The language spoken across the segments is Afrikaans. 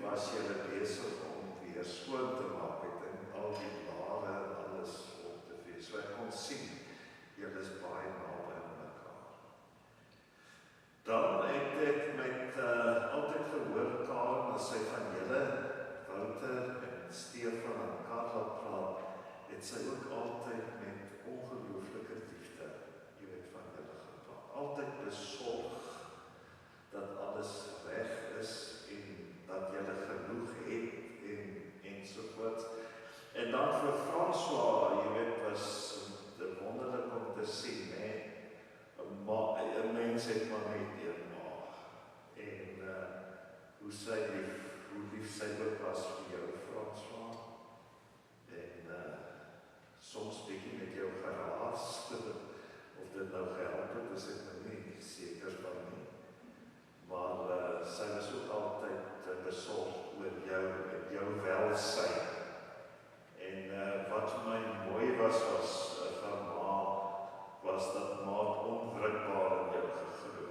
was julle besig om weer skoon te maak. Ek dink al die blare en alles op te vee. So ek kon sien, julle is baie naby aan mekaar. Dan het ek met altyd gehoor Karen as sy van julle, Wouter en Stefan en Karla praat, het sy ook altyd met ongelooflike liefde, jy weet, van julle gepraat. Altyd besorg dat alles reg is en dat julle genoeg het en so voort. En dan vir François, jy weet, was dit wonderlik om te sien, maar 'n mens het maar net een maag. En hoe lief sy ook was vir jou, François. En soms bietjie met jou geraas, of dit nou gehelp het, is ek nou nie seker van nie. Maar sy was ook altyd besorg oor jou welsyn. En wat vir my mooi was van ma, was dat ma onwrikbaar in jou geglo.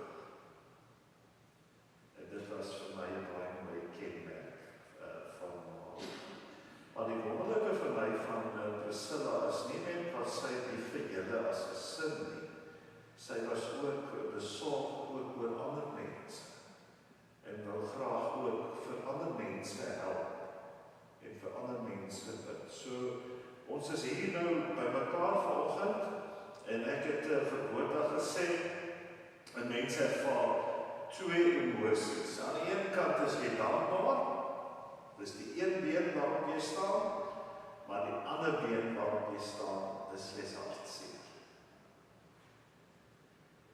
En dit was vir my baie mooi kenmerk van ma. Maar die wonderlike vir my van Priscilla is nie net wat sy lief vir julle as gesin nie. Sy was ook besorg ook oor ander mense. En wou graag ook vir ander mense help. En vir ander mense bid. So, ons is hier nou by mekaar vanoggend. En ek het vir Botha gesê, 'n mens ervaar twee emosies. Aan die een kant is jy dankbaar. Dis die een been waarop jy staan, maar die ander been waarop jy staan, dis jy's hartseer.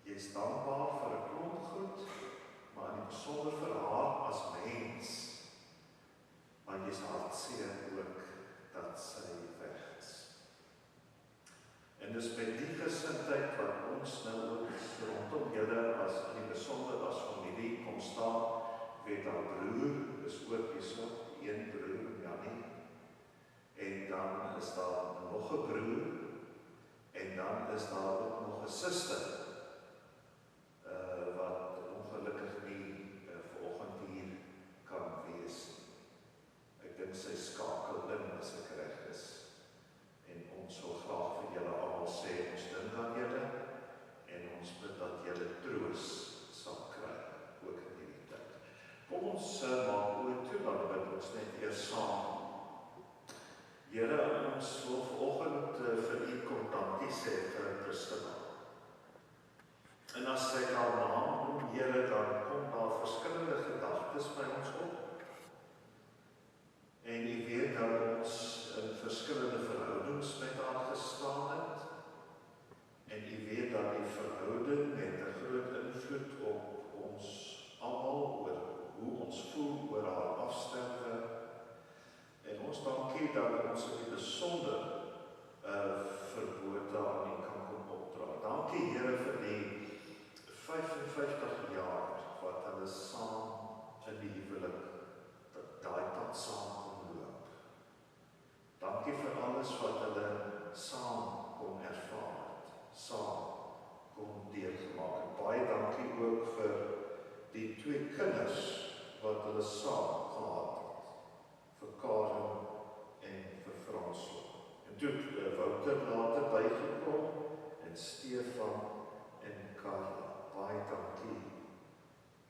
Jy is dankbaar vir 'n klomp goed, maar in die besonder vir haar as mens. Maar jy is hartseer ook dat sy weg is. En dis met die gesindheid wat ons nou ook rondom julle as in die besonder as familie kom staan, weet haar broer is ook hierso, een broer, Jannie. En dan is daar nog 'n broer, en dan is daar ook nog 'n suster, wat ongelukkig nie vanoggend hier kan wees nie. Ek dink sy skakel in as ek reg is. En ons wil graag vir julle almal sê, ons dink aan julle, en ons bid dat julle troos sal kry, ook in hierdie tyd. Kom ons maak oor toe, dan bid ons net eers saam. Here, ons wil vanoggend vir u kom dankie sê vir Priscilla. En as sy haar naam noem, Here, dan kom daar verskillende gedagtes by ons op. En u weet dat ons in verskillende verhoudings met haar gestaan het. En u weet dat die verhouding met 'n groot invloed op ons almal oor hoe ons voel oor haar afsterwe. En ons dankie dat ons in die besonder vir Botha aan u kan kom opdra. Dankie Here vir die 55 jaar wat hulle saam in die huwelik daai pad saam kon loop. Dankie vir alles wat hulle saam kon ervaar het, saam kon deurgemaak het. Baie dankie ook vir die twee kinders wat hulle saam gehad het, vir Karen en vir François. En toe Wouter later bygekom en Stefan en Karla. Baie dankie.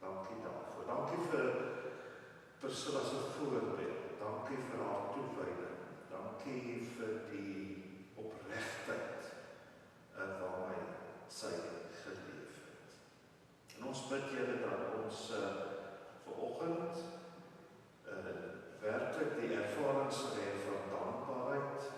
Dankie daarvoor. Dankie vir Priscilla se voorbeeld. Dankie vir haar toewyding. Dankie vir die opregtheid waarmee sy geleef het. En ons bid Here dat ons vanoggend werklik die ervaring sal hê van dankbaarheid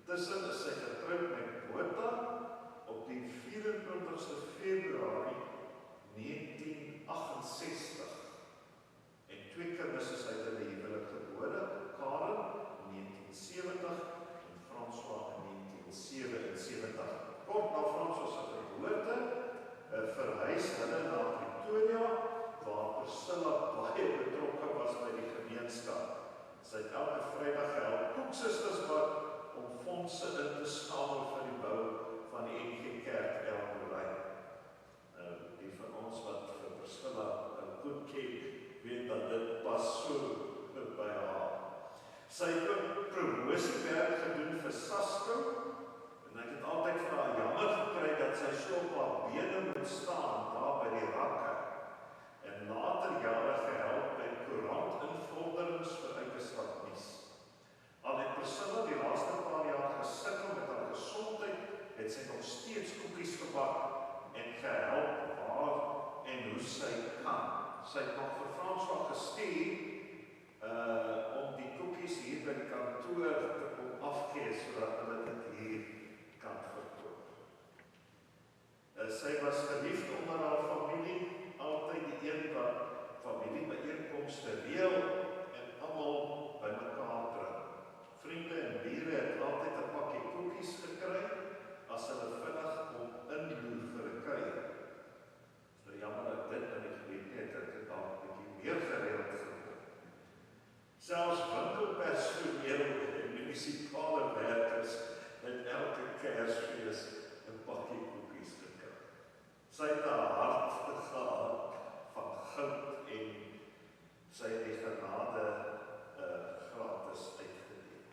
Intussen is sy getroud met Botha op die 24ste Februarie 1968. En 2 kinders is uit hulle huwelik gebore, Karen in 1970 en François in 1977. Kort na François se geboorte verhuis hulle na Pretoria, waar Priscilla baie betrokke was by die gemeenskap. Sy het elke Vrydag gehelp koeksusters wat om fondse in te stamel vir die bou van die NG Kerk Elmorey. Die van ons wat vir Priscilla goed ken, weet dat dit pas so by haar. Sy het ook promosiewerk gedoen vir SASCO, en ek het altyd vir haar jammer gekry dat sy so op haar bene moet staan, daar by die rakke, en later jare gehelp by koerantinvorderings vir Uitestad Nuus. Al het Priscilla die laaste paar jaar gesukkel met haar gesondheid, het sy nog steeds koekies gebak en gehelp waar en hoe sy kan. Sy het nog vir François gestuur om die koekies hier by die kantoor te kom afgee, sodat hulle dit hier kan verkoop. Sy was geliefd onder haar familie, altyd die een wat familiebyeenkomste reël en almal by mekaar bring. Vriende en bure het altyd 'n pakkie koekies gekry as hulle vinnig kom inloer vir 'n kuier. So jammer dat dit in die gebied het, dat dit dalk 'n bietjie meer gereeld gebeurt. Selfs winkelpersoneel en munisipale werkers het elke Kersfees 'n pakkie koekies gekry. Sy het 'n hart gehad van goud en sy het die genade gratis uitgedeel.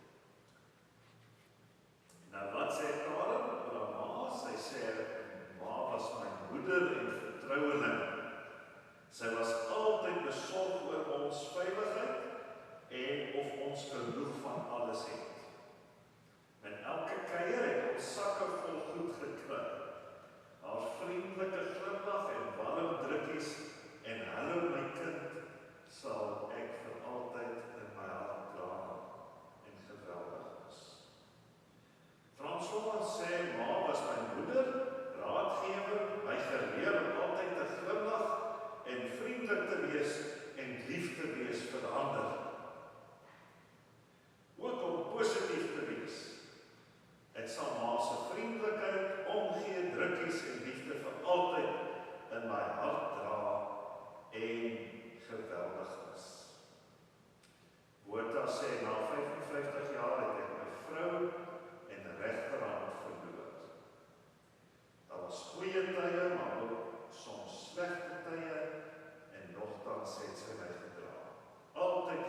Nou wat sê Karen oor haar ma? Sy sê, ma was my moeder en vertroueling. Sy was altyd besorg oor ons veiligheid en of ons genoeg van alles het. En elke kuier het ons sakke vol goed gekry. Haar vriendelike glimlag en warm drukkies en hallo my kind sal ek vir altyd in my hart dra en geweldig is. François sê, ma was my moeder, raadgewer, my geleer om altyd te glimlag en vriendelik te wees en lief te wees vir ander. Ook om positief te wees. Ek sal ma se vriendelikheid, omgee, drukkies en liefde vir altyd in my hart dra en geweldig is. Botha sê, na 55 jaar het ek my vrou en regterhand verloor. Daar was goeie tye, maar ook soms slegte tye en nogtans het sy my gedra. Altyd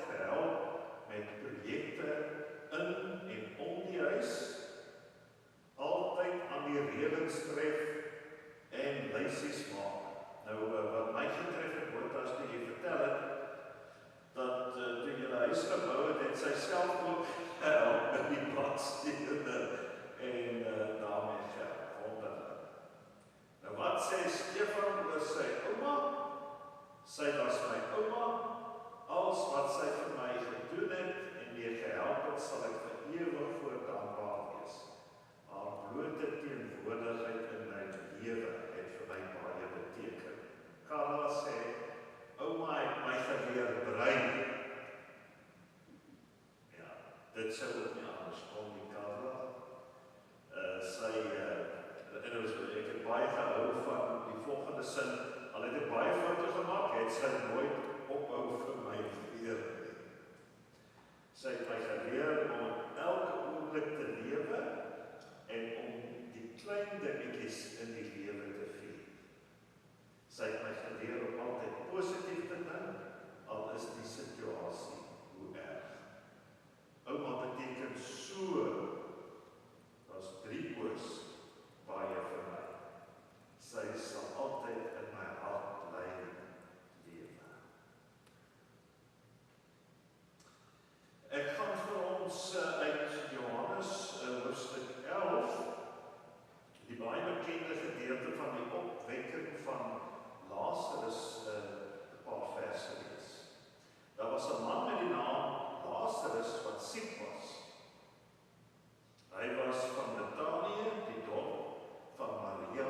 Hy was van Betanië, die dorp van Maria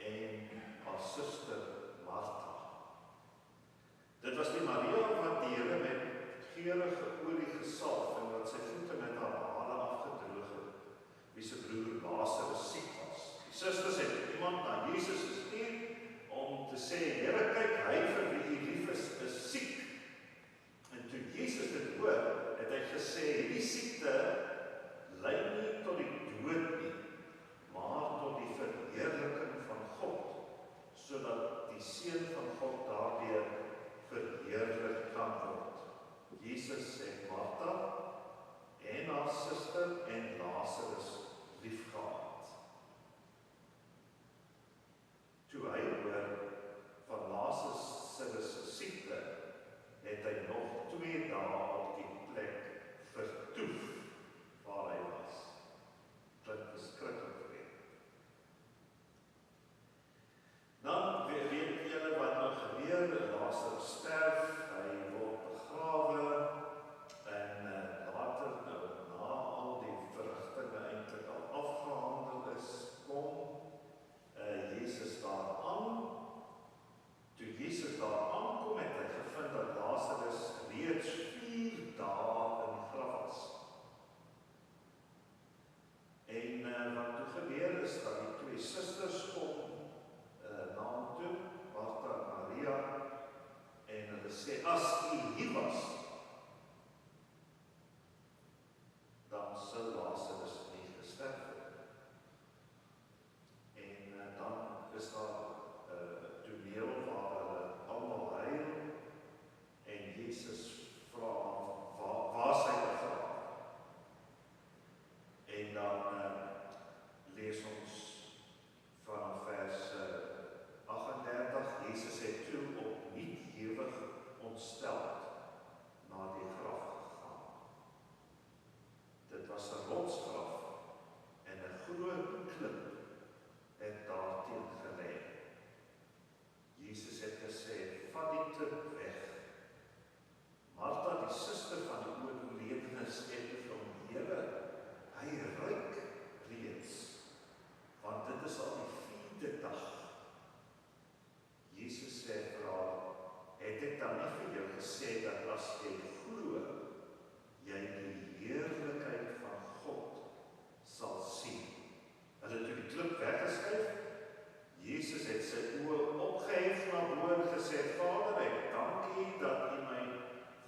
en haar suster Martha. Dit was die Maria wat die Here met geurige olie gesalf en wat sy voete met haar hare afgedroog het, wie se broer Lazarus siek was. Die susters het iemand na Jesus gestuur om te sê, Here, kyk, hy vir wie u lief is siek. En toe Jesus dit hoor, het hy gesê, hierdie siekte lei nie tot die dood nie, maar tot die verheerliking van God, sodat die Seun van God daardeur verheerlik kan word. Jesus het Martha en haar suster en Lazarus liefgehad. Toe hy hoor van Lazarus se siekte, het hy nog 2 dae op die plek vertoef waar hy was. Dit is skrikkelik geweest. Dan weet julle wat nou gebeur, Lazarus sterf, hy word begrawe en later nou, na al die verrigtinge eintlik al afgehandel is, kom Jesus daar aan. Toe Jesus daar aankom, het hy gevind dat Lazarus reeds 4 dae in die graf was. En wat toe gebeur is, dat die 2 susters kom na hom toe, Martha en Maria, en hulle sê, as u hier was, dan sou Lazarus nie gesterf het. En dan is daar toneel waar hulle almal huil, en Jesus vra, waar is hy begrawe? En dan lees ons van vers 38, Jesus het toe opnuut ewig ontsteld na die graf gegaan. Dit was 'n rotsgraf en 'n groot klip het daarteen gelê. Jesus het gesê, vat die klip weg. Martha, die suster van die oorledene, sê vir hom, Here, hy ruik reeds, want dit is al die 4de dag. Jesus sê vir haar, het ek dan nie vir jou gesê dat as jy glo, jy die heerlikheid van God sal sien. Hulle het toe die klip weggeskuif. Jesus het sy oë opgehef na bo en gesê, Vader, ek dank U dat U my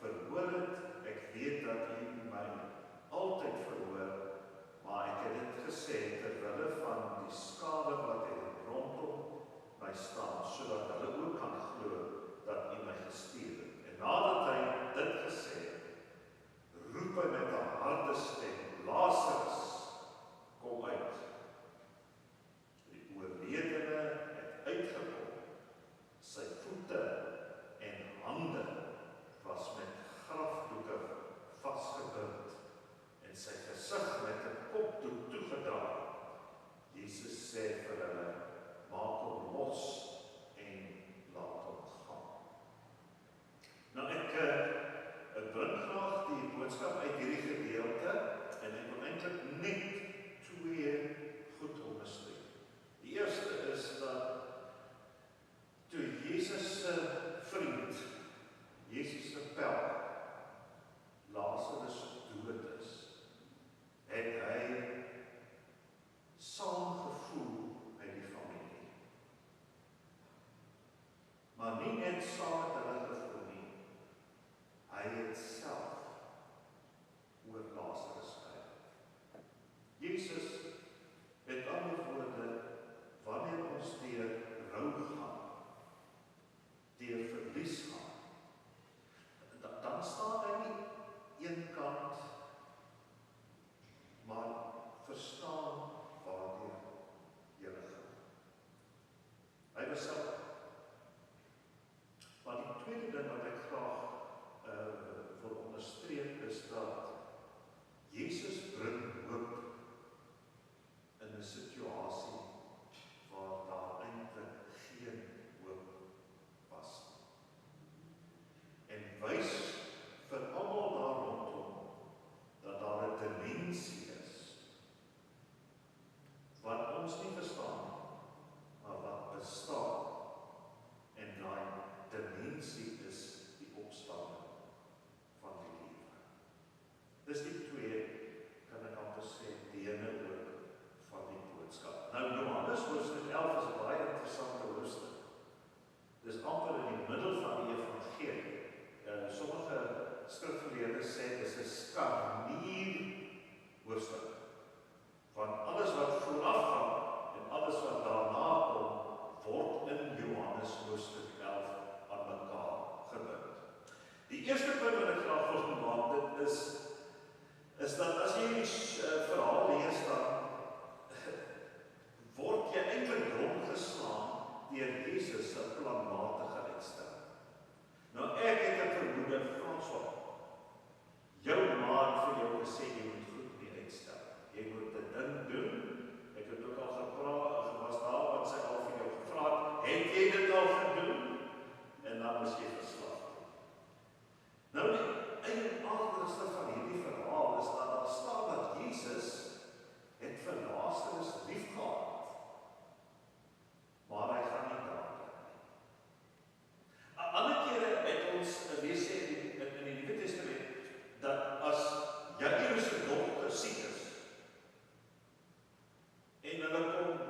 verhoor het. Ek weet dat U my altyd verhoor, maar ek het dit gesê terwille van die skade wat rondom my staan, sodat hulle ook kan glo dat U my gestuur het. En nadat hy dit gesê, roep hy met 'n harde stem, Lazarus, kom uit. Die oorledene het uitgekom, sy voete en hande was met grafdoeke vasgebind en sy gesig met 'n kopdoek toegedraai. Jesus sê vir hulle, maak hom los en laat hom gaan. Nou ek bring graag die boodskap uit hierdie gedeelte en ek wil eintlik net 2 goed onderstreep. Die eerste is dat toe Jesus se vriend, Jesus se pel, Lazarus dood is, het hy saamgevoel met die familie. Maar nie net saam met hulle gevoel nie, hy het self oor Lazarus gehuil. Jesus het ander woorde, wanneer ons deur rou gaan, deur verlies gaan, dan staan hy nie een kant, maar verstaan waardeur jy gaan. Hy was self. Maar die tweede ding wat ek graag wil onderstreep is dat Jesus bring hoop in 'n situasie waar daar eintlik geen hoop was. En wys vir almal daar rondom dat daar 'n dimensie is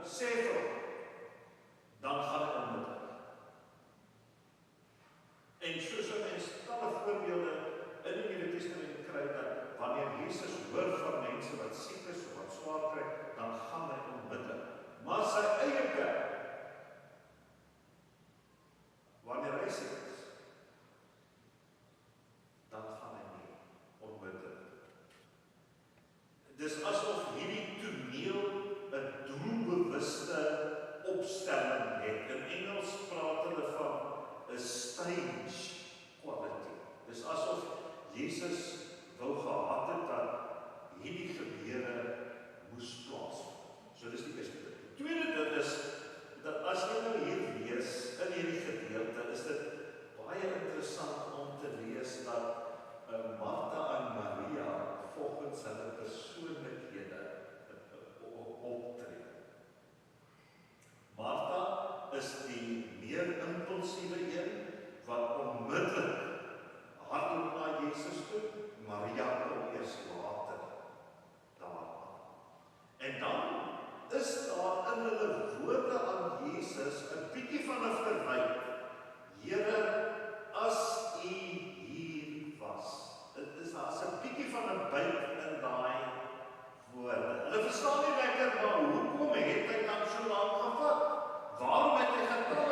sê vir hom, dan gaan hy onmiddellik. En soos 'n mens talle voorbeelde in die Nuwe Testament kry, dat wanneer Jesus hoor van mense wat siek is of wat swaar kry, dan gaan hy onmiddellik. Maar sy eie kerk, wanneer hy siek is, dan gaan hy nie onmiddellik. Dis asof hierdie toneel 'n doelbewuste opstelling het. In Engels praat hulle van 'n stage quality. Dis asof Jesus wou gehad het dat hierdie gebeure moes plaasvind. So dis die eerste ding. Die tweede ding is dat as jy nou hier lees in hierdie gedeelte, is dit baie interessant om te lees dat Martha en Maria volgens hulle persoonlikhede optree. Martha is die meer impulsiewe een wat onmiddellik hardloop na Jesus toe. Maria kom eers later daaraan. En dan is daar in hulle woorde aan Jesus 'n bietjie van 'n verwyte. Here, as U hier was. Daar's 'n bietjie van 'n byt in daai woorde. Hulle verstaan nie lekker, maar hoekom het hy dan so lank gevat? Waarom het hy gekom?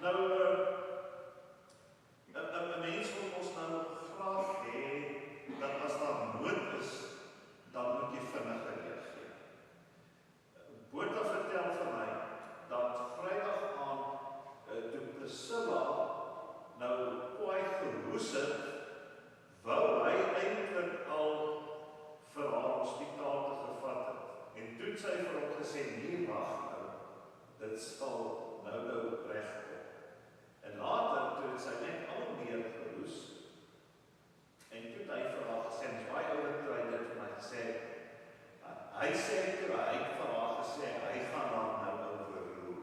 Nou, 'n mens wil ons nou graag hê dat as daar nood is, dan moet jy vinnig reageer. Botha vertel vir my dat Vrydag aand toe Priscilla nou kwaai gehoes het, wou hy eintlik al vir haar hospitaal te gevat het. En toe het sy vir hom gesê, nee, wag nou, dit sal nou regkom. En later, toe het sy net al meer gehoes, en toe het hy vir haar gesê, en is baie ouder toe hy dit vir my gesê, hy sê toe, hy het vir haar gesê, hy gaan haar nou overroer.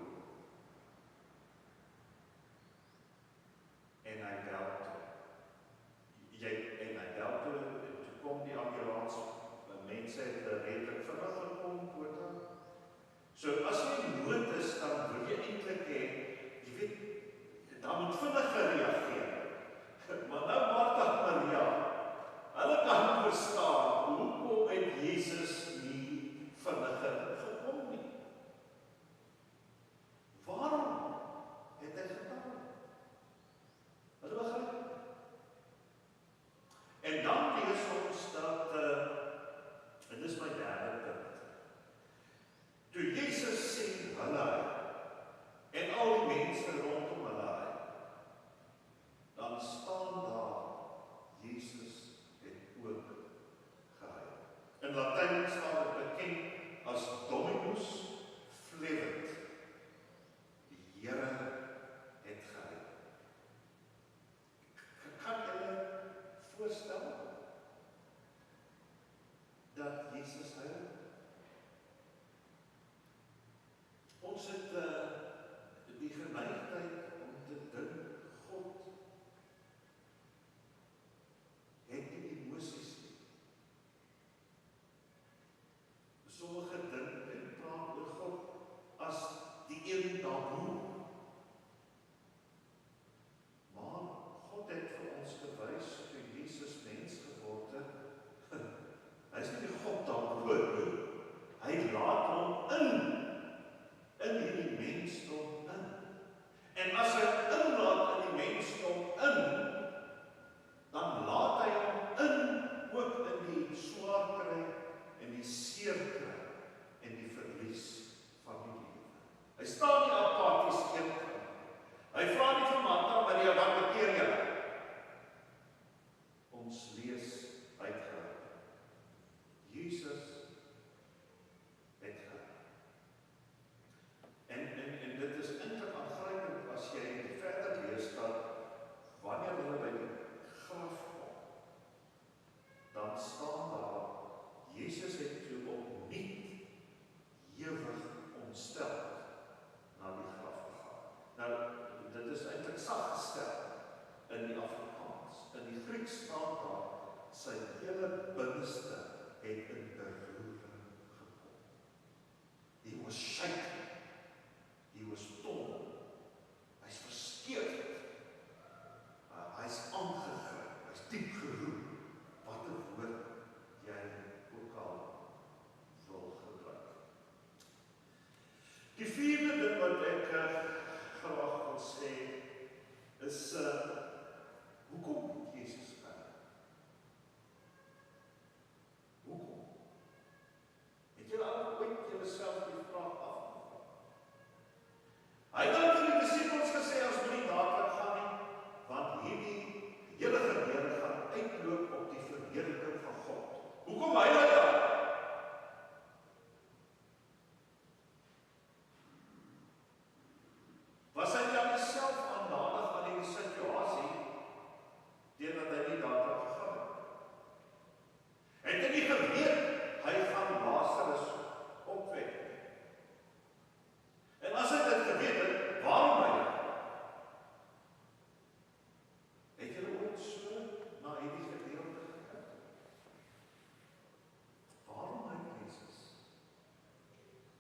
En hy bel toe. En hy bel toe, en toe kom die ambulans, mense het redelijk vinnig gekom, Botha. So as jy nood is, dan wil jy eintlik hê, jy weet, dan moet vinnig gereageer. Maar nou Martha en Maria, hulle kan verstaan, hoekom het Jesus nie vinnig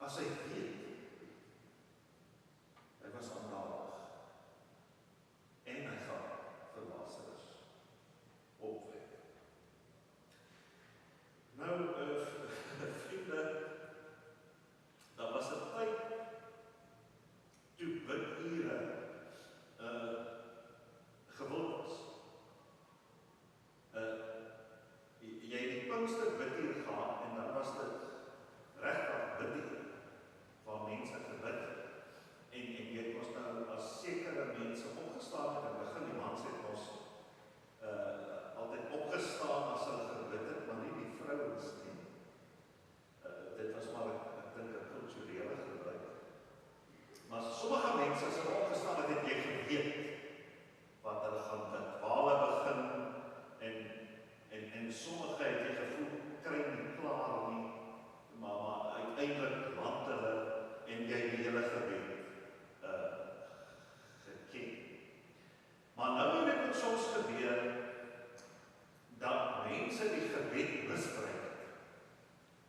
as hy weet, hy was aandadig, en hy gaan vir Lazarus opwek. Nou, vriende, daar was 'n tyd toe bidure gewild was. Jy het die Pinkster biduur gehad en dan was dit regtig biduur waar mense gebid het. En jy het ons nou as sekere mense opgestaan het en begin die mans het ons altyd opgestaan as hulle gebid het, maar nie die vrouens nie. Dit was maar ek dink 'n kulturele gebruik. Maar sommige mense as hulle opgestaan het, het jy geweet wat hulle gaan bid, waar hulle begin en sommige het jy gevoel, kry nie klaar nie, maar uiteindelik land hulle en jy die hele gebed geken. Maar nou het dit soms gebeur dat mense die gebed misbruik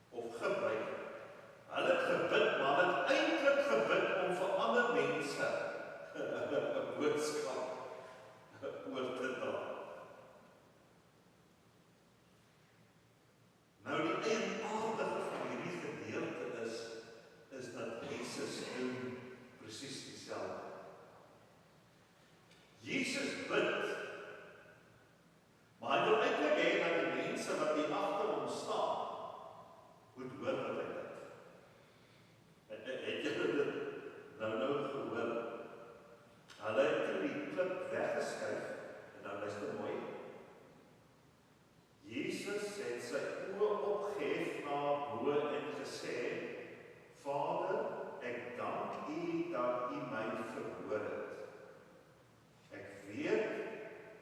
of gebruik. Hulle het gebid, maar hulle het eintlik gebid om vir ander mense 'n boodskap oor te dra. Nou die eienaardige van hierdie gedeelte is dat Jesus doen presies dieselfde. Jesus bid, maar hy wil eintlik hê dat die mense wat hier agter hom staan, moet hoor wat hy bid. Het julle dit nou gehoor? Hulle het die klip weggeskuif, en dan luister mooi. Jesus het sy oë opgehef na bo en gesê, Vader, ek dank U dat U my verhoor het. Ek weet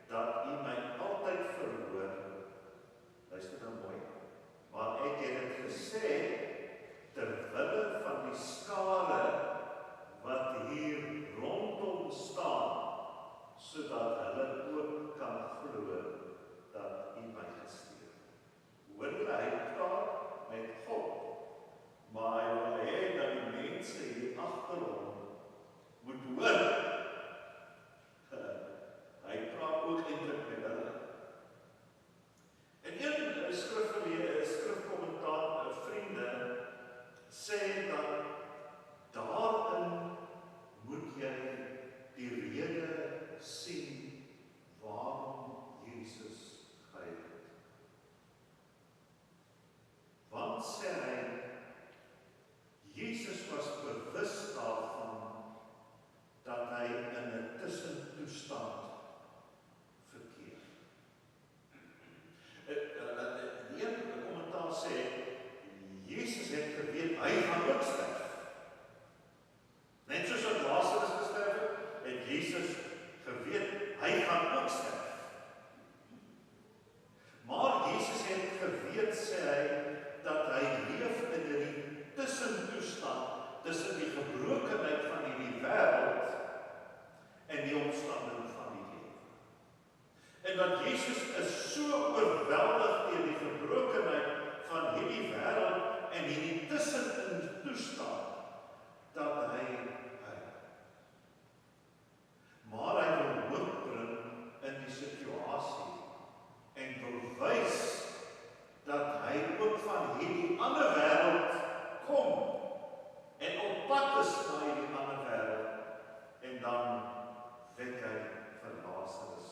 dat U my altyd verhoor. Luister nou mooi. Maar ek het dit gesê terwille van die skare wat hier rondom staan, sodat hulle ook kan glo dat U my gestuur het. Hoor jy, hy praat met God, maar hy wil hê dat die mense hier agter hom moet hoor. Hy praat ook eintlik met hulle. En een skrifkommentaar, vriende, sê dat daarin moet jy die rede sien waarom Jesus gehuil het. Want sê hy, Jesus was bewus daarvan dat hy in 'n tussentoestand verkeer. Die een kommentaar sê, Jesus het geweet, hy gaan ook sterf. Net soos wat Lazarus gesterf het Jesus geweet, hy gaan ook sterf. Maar Jesus het geweet, sê hy, dat hy leef in die tussentoestand tussen die gebrokenheid van hierdie wêreld en die omstanding van die lewe. En dat Jesus is so oorweldig deur die gebrokenheid van hierdie wêreld en hierdie tussentoestand dat hy huil. Maar hy wil hoop bring in die situasie en wil wys dat hy ook van hierdie ander wêreld kom en op pad is na hierdie ander wêreld en dan wek hy vir Lazarus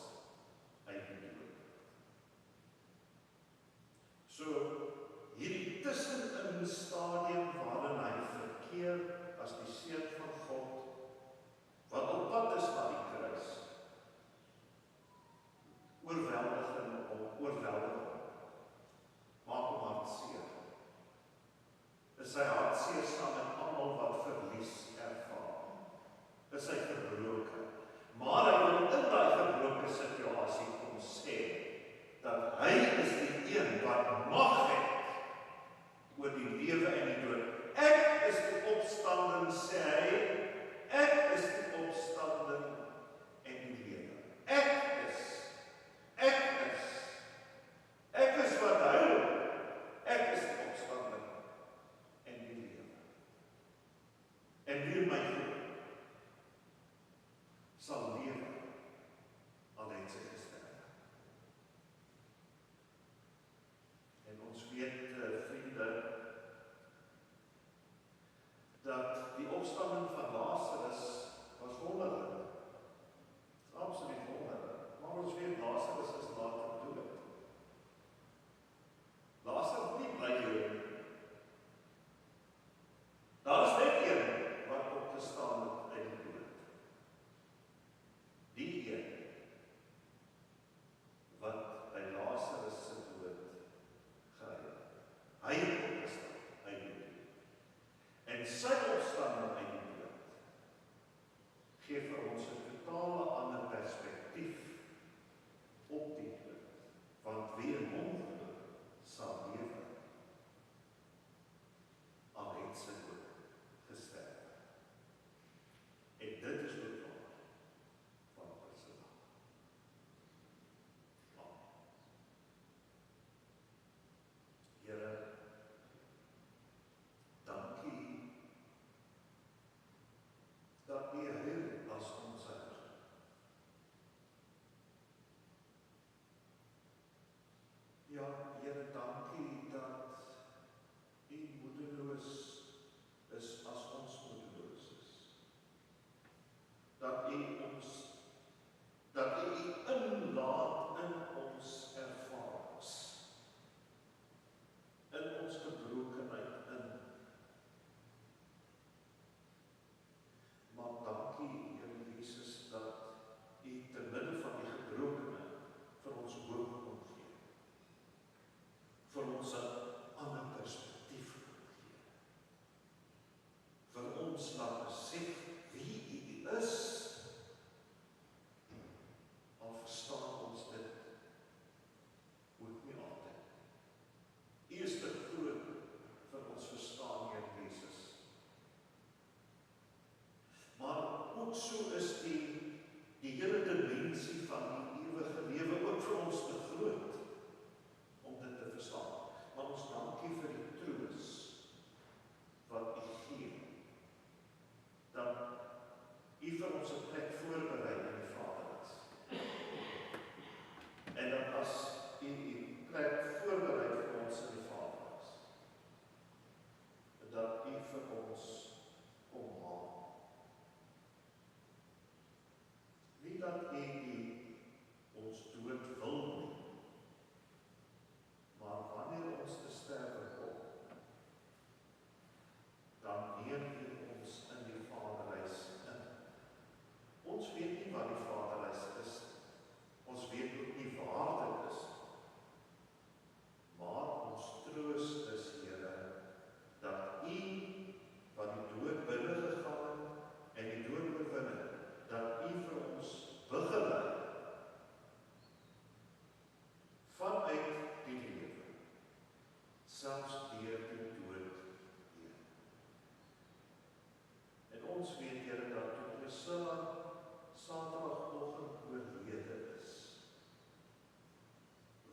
uit die dood. So, hierdie tussenin stadium waarin hy verkeer as die seun van God, wat op pad is na die kruis, oorweldig, maak hom hartseer. Is sy hartseer saam met almal wat verlies ervaar. Is hy gebroken. Maar hy wil in daai gebroke situasie kom sê, dat hy is die een wat mag het oor die lewe en die dood. Ek is die opstanding, sê hy, ek is die opstanding en die lewe. Ek is wat hy, ek is die opstanding en die lewe. en sy opstanding uit die dood gee vir ons 'n totale ander perspektief op die dood. Want wie in hom glo, sal lewe, al het sy ook gesterf. En dit is ook waar van Priscilla. Amen. Here, dankie dat U heil as ons Heer. Ja, Here, dankie dat U moedeloos is as ons moedeloos is. Dat U inlaat in ons ervarings, in ons gebrokenheid in. Maar dankie, Here Jesus, dat U te midde van die gebrokenheid vir ons hoop kon gee. Vir ons 'n ander perspektief kon gee. Vir ons laat besef wie U is. Al verstaan ons dit ook nie altyd. U is te groot vir ons verstaan, Here Jesus. Maar ook so is die hele dimensie van die ewige lewe ook vir ons te groot om dit te verstaan. Maar ons dankie vir die troos wat U gee, dat U vir ons 'n plek voorberei in die Vaderhuis. En dat as U die plek voorberei vir ons in die Vaderhuis, dat U vir ons kom haal. Nie dat U ons dood wil nie, maar wanneer ons te sterwe kom, dan neem U ons in die Vaderhuis in. Ons weet nie wat die Vaderhuis is. Ons weet ook nie waar dit is. Maar ons troos is, Here, dat U wat die dood binne gegaan het en die dood oorwin het, dat U vir ons begelei vanuit die lewe, selfs deur die dood heen. En ons weet, Here, dat toe Priscilla Saterdagoggend oorlede is,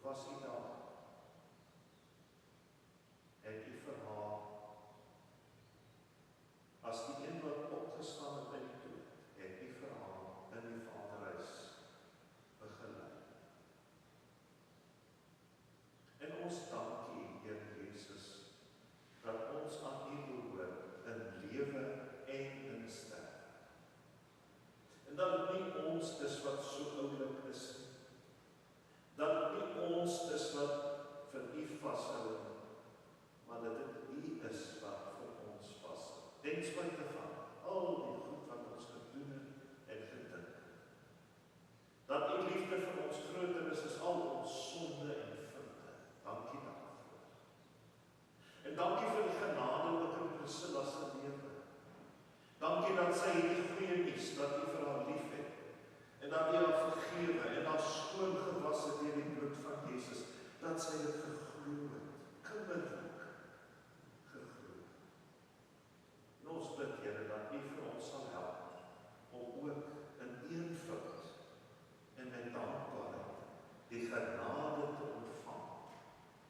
was U daar. Het U vir haar, as die een wat opgestaan het uit die dood, het U vir haar in die Vaderhuis begelei. En ons dank U, Here Jesus, dat ons aan U behoort in lewe en in sterf. En dat het nie ons is wat so oulik is nie. Dat het nie ons is wat vir U vashou, maar dat dit U is wat vir ons vashou. Ten spyte van al die goed wat ons gedoen het en gedink. Dat U liefde vir ons groter is as al ons sonde en foute. Dankie daarvoor. En dankie vir die genade ook in Priscilla se lewe. Dankie dat sy hierdie goeie nuus, dat U vir haar lief het, en dat U haar vergewe en haar skoon gewas het deur die bloed van Jesus, dat sy dit geglo het, kinderlik geglo. En ons bid, Here, dat U vir ons sal help om ook in eenvoud en met dankbaarheid die genade te ontvang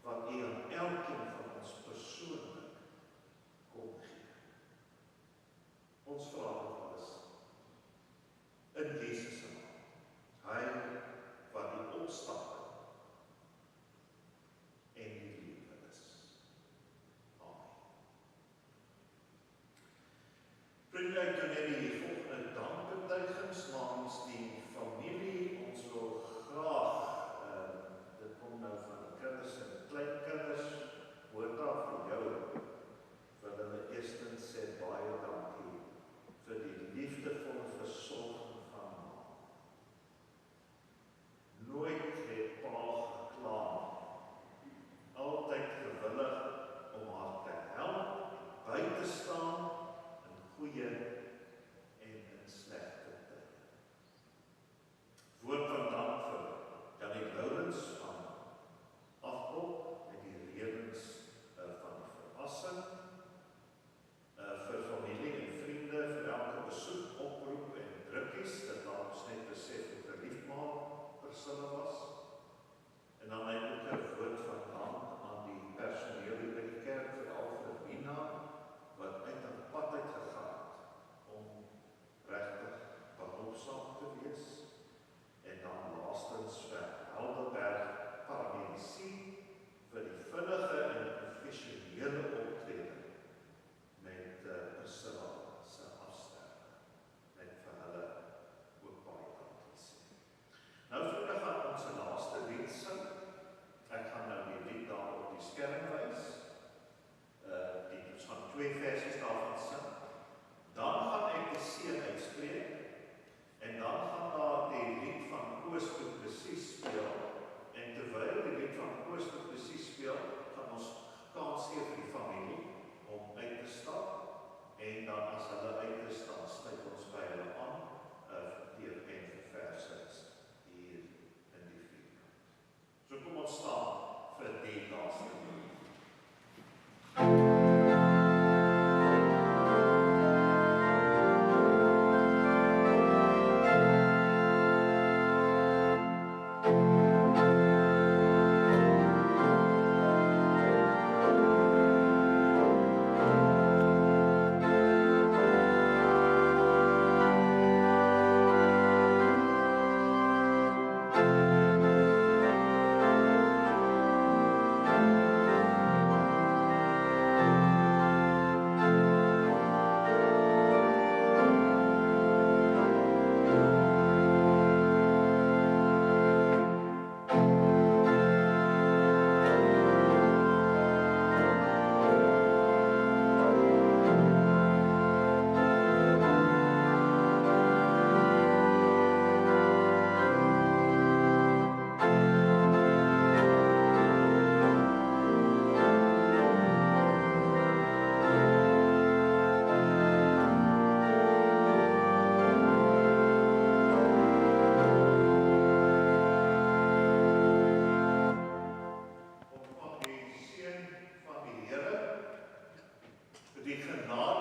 wat U aan elkeen van ons persoonlik kom gee. Ons vra dit alles in Jesus se naam. Hy wat die opstanding en die lewe is. Amen. Vriende, ek doen net die volgende dankbetuigings namens die familie. Ons wil graag, dit kom nou van die kinders en kleinkinders, hoor daar vir jou, vir hulle eerstens sê baie dankie vir die liefdevolle versorging van ma. Nooit het pa gekla, altyd gewillig om haar te help, by te staan 2 versies daarvan sing. Dan gaan ek die seën uitspreek en dan gaan daar die lied van Koos Du Plessis speel en terwyl die lied van Koos Du Plessis speel, gaan ons kans gee vir die familie om uit te stap en dan as hulle uit is, dan sluit ons by hulle aan deur en verversings hier in die vierkant. So kom ons staan vir die laaste lied. Die genade